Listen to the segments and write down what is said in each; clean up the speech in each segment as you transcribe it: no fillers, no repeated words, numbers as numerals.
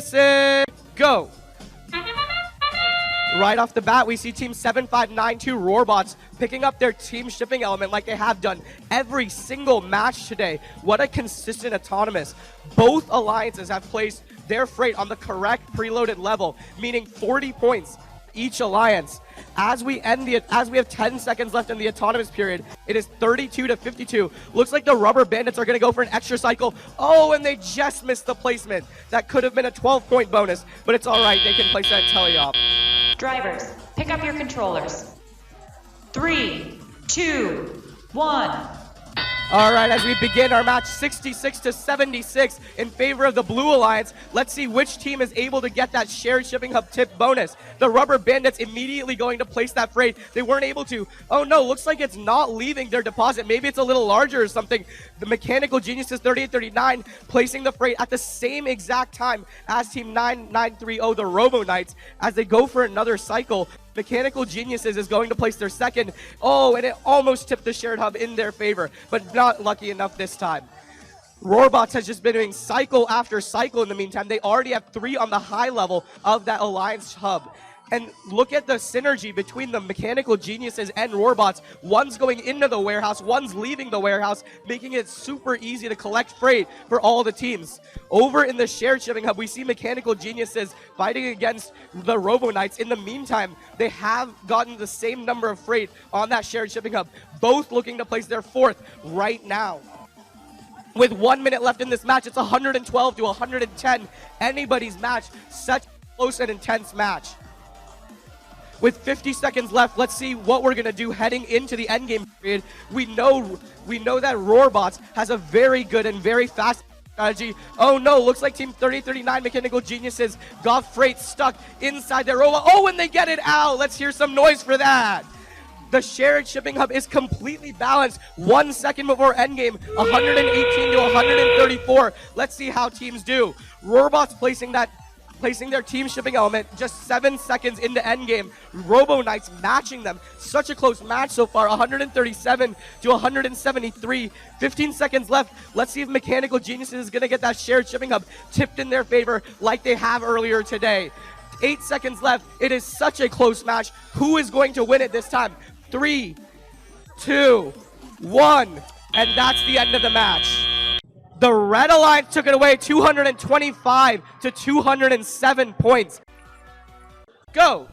Music, go. Right off the bat, we see Team 7592 Roarbots picking up their team shipping element like they have done every single match today. What a consistent autonomous. Both alliances have placed their freight on the correct preloaded level, meaning 40 points each alliance. As we have 10 seconds left in the autonomous period, it is 32 to 52. Looks like the Rubber Bandits are going to go for an extra cycle. Oh, and they just missed the placement. That could have been a 12-point bonus, but it's all right. They can place that in teleop. Drivers, pick up your controllers. 3, 2, 1. All right, as we begin our match 66 to 76 in favor of the Blue Alliance, let's see which team is able to get that shared shipping hub tip bonus. The Rubber Bandits immediately going to place that freight. They weren't able to. Oh no, looks like it's not leaving their deposit. Maybe it's a little larger or something. The Mechanical Geniuses 3839 placing the freight at the same exact time as Team 9930, the Robo Knights, as they go for another cycle. Mechanical Geniuses is going to place their second. Oh, and it almost tipped the shared hub in their favor, but not lucky enough this time. Roarbots has just been doing cycle after cycle in the meantime. They already have 3 on the high level of that Alliance hub. And look at the synergy between the Mechanical Geniuses and Roarbots. One's going into the warehouse, one's leaving the warehouse, making it super easy to collect freight for all the teams. Over in the shared shipping hub, we see Mechanical Geniuses fighting against the Robo Knights. In the meantime, they have gotten the same number of freight on that shared shipping hub, both looking to place their 4th right now. With 1 minute left in this match, it's 112 to 110. Anybody's match, such a close and intense match. With 50 seconds left, let's see what we're going to do heading into the endgame period. We know that Roarbots has a very good and very fast strategy. Oh no, looks like Team 3039 Mechanical Geniuses got freight stuck inside their robot. Oh, and they get it out. Let's hear some noise for that. The shared shipping hub is completely balanced. 1 second before endgame, 118 to 134. Let's see how teams do. Roarbots placing their team shipping element just 7 seconds into endgame. Robo Knights matching them. Such a close match so far, 137 to 173. 15 seconds left. Let's see if Mechanical Geniuses is going to get that shared shipping hub tipped in their favor like they have earlier today. 8 seconds left. It is such a close match. Who is going to win it this time? 3, 2, 1. And that's the end of the match. The Red Alliance took it away, 225 to 207 points. Go.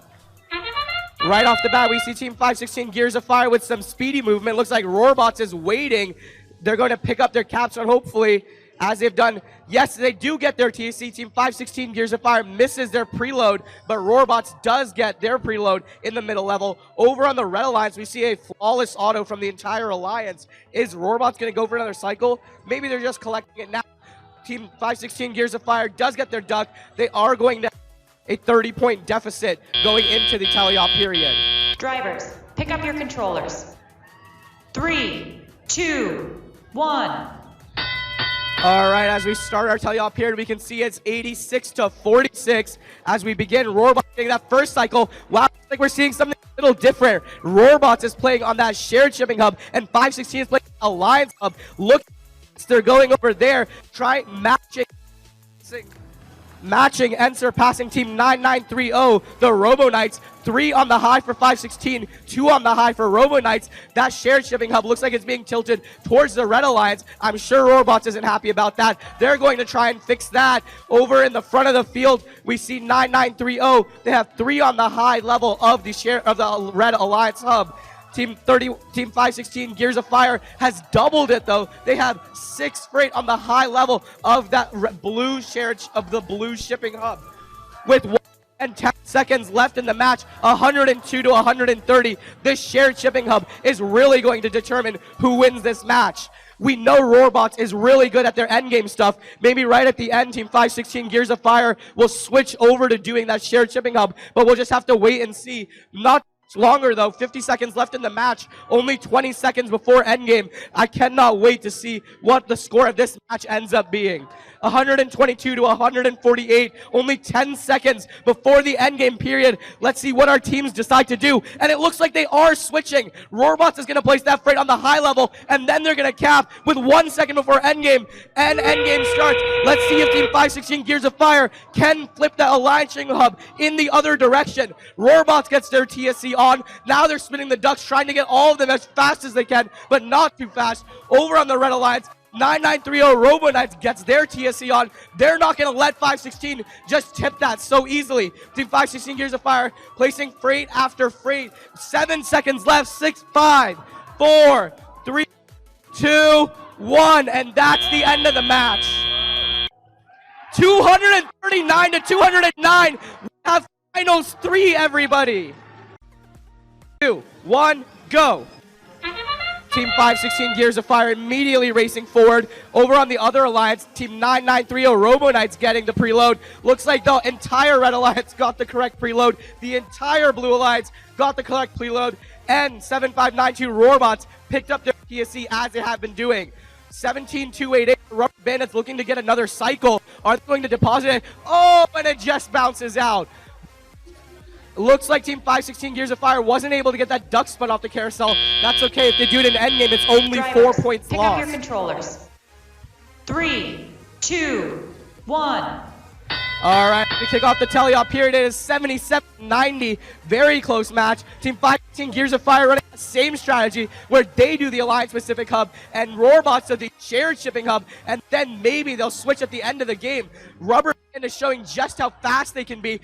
Right off the bat, we see Team 516 Gears of Fire with some speedy movement. Looks like Roarbots is waiting. They're going to pick up their capstone, hopefully, as they've done. Yes, they do get their TC. Team 516 Gears of Fire misses their preload, but Roarbots does get their preload in the middle level. Over on the Red Alliance, we see a flawless auto from the entire Alliance. Is Roarbots going to go for another cycle? Maybe they're just collecting it now. Team 516 Gears of Fire does get their duck. They are going to have a 30-point deficit going into the teleop period. Drivers, pick up your controllers. 3, 2, 1. All right, as we start our teleop period, we can see it's 86 to 46 as we begin. Roarbots getting that first cycle. Wow, looks like we're seeing something a little different. Roarbots is playing on that shared shipping hub, and 516 is playing Alliance hub. Look, they're going over there, trying matching and surpassing Team 9930, the Robo Knights. 3 on the high for 516, 2 on the high for Robo Knights. That shared shipping hub looks like it's being tilted towards the Red Alliance. I'm sure Roarbots isn't happy about that. They're going to try and fix that. Over in the front of the field, we see 9930. They have 3 on the high level of the Red Alliance hub. Team 516 Gears of Fire has doubled it though. They have 6 freight on the high level of that blue shipping hub. With 1 and 10 seconds left in the match, 102 to 130. This shared shipping hub is really going to determine who wins this match. We know Roarbots is really good at their endgame stuff. Maybe right at the end, Team 516 Gears of Fire will switch over to doing that shared shipping hub, but we'll just have to wait and see. Not longer though. 50 seconds left in the match, only 20 seconds before endgame. I cannot wait to see what the score of this match ends up being. 122 to 148, only 10 seconds before the endgame period. Let's see what our teams decide to do. And it looks like they are switching. Roarbots is going to place that freight on the high level, and then they're going to cap with 1 second before endgame. And endgame starts. Let's see if Team 516 Gears of Fire can flip that Alliance Shipping Hub in the other direction. Roarbots gets their TSC on. Now they're spinning the ducks, trying to get all of them as fast as they can, but not too fast. Over on the Red Alliance, 9930 Robo Knights gets their TSC on. They're not going to let 516 just tip that so easily. Team 516 Gears of Fire placing freight after freight. 7 seconds left. 6, 5, 4, 3, 2, 1. And that's the end of the match. 239 to 209. We have finals 3, everybody. 2, 1, go. Team 516 Gears of Fire immediately racing forward. Over on the other alliance, Team 9930 Robo Knights getting the preload. Looks like the entire Red Alliance got the correct preload. The entire Blue Alliance got the correct preload. And 7592 Roarbots picked up their TSC as they have been doing. 17288 Rubber Bandits looking to get another cycle. Are they going to deposit it? Oh, and it just bounces out. Looks like Team 516 Gears of Fire wasn't able to get that duck spun off the carousel. That's okay. If they do it in endgame, it's only Drivers, 4 points pick lost. up your controllers. 3, 2, 1. All right, we kick off the teleop period. It is 77-90. Very close match. Team 516 Gears of Fire running the same strategy where they do the Alliance Pacific Hub and Roarbots do the shared shipping hub, and then maybe they'll switch at the end of the game. Rubber Band is showing just how fast they can be,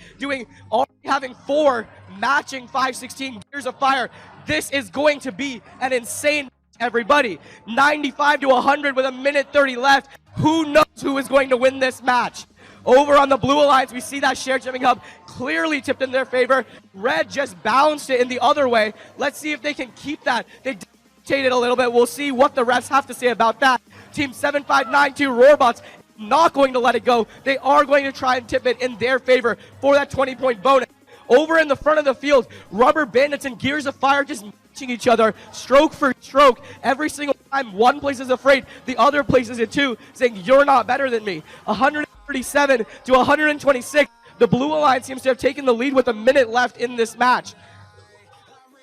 already having 4 matching 516 Gears of Fire. This is going to be an insane match, everybody. 95 to 100 with 1:30 left. Who knows who is going to win this match? Over on the Blue Alliance, we see that shared shipping hub clearly tipped in their favor. Red just bounced it in the other way. Let's see if they can keep that. They dictated a little bit. We'll see what the refs have to say about that. Team 7592 Roarbots not going to let it go. They are going to try and tip it in their favor for that 20-point bonus. Over in the front of the field, Rubber Bandits and Gears of Fire just matching each other stroke for stroke. Every single time one places a freight, the other places it too, saying you're not better than me. 137 to 126. The Blue Alliance seems to have taken the lead with a minute left in this match.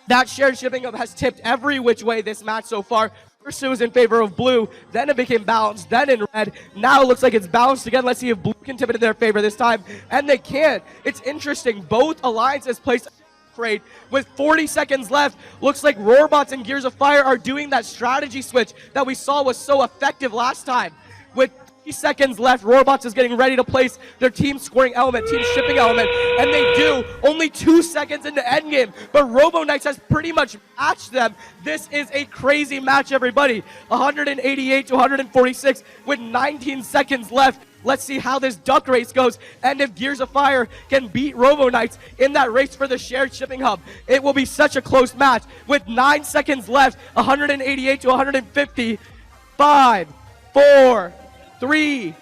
That shared shipping up has tipped every which way this match so far. First it was in favor of blue, then it became balanced, then in red. Now it looks like it's balanced again. Let's see if blue can tip it in their favor this time. And they can. It's interesting. Both alliances placed freight with 40 seconds left. Looks like Roarbots and Gears of Fire are doing that strategy switch that we saw was so effective last time. With 3 seconds left, Roarbots is getting ready to place their team scoring element, team shipping element, and they do. Only 2 seconds into endgame, but Robo Knights has pretty much matched them. This is a crazy match, everybody. 188 to 146 with 19 seconds left. Let's see how this duck race goes, and if Gears of Fire can beat Robo Knights in that race for the shared shipping hub. It will be such a close match. With 9 seconds left, 188 to 150. 5, 4, 3,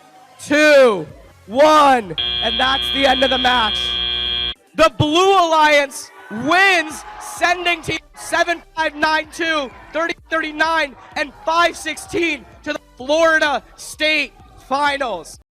2, 1, and that's the end of the match. The Blue Alliance wins, sending Team 7592, 30-39, and 516 to the Florida State Finals.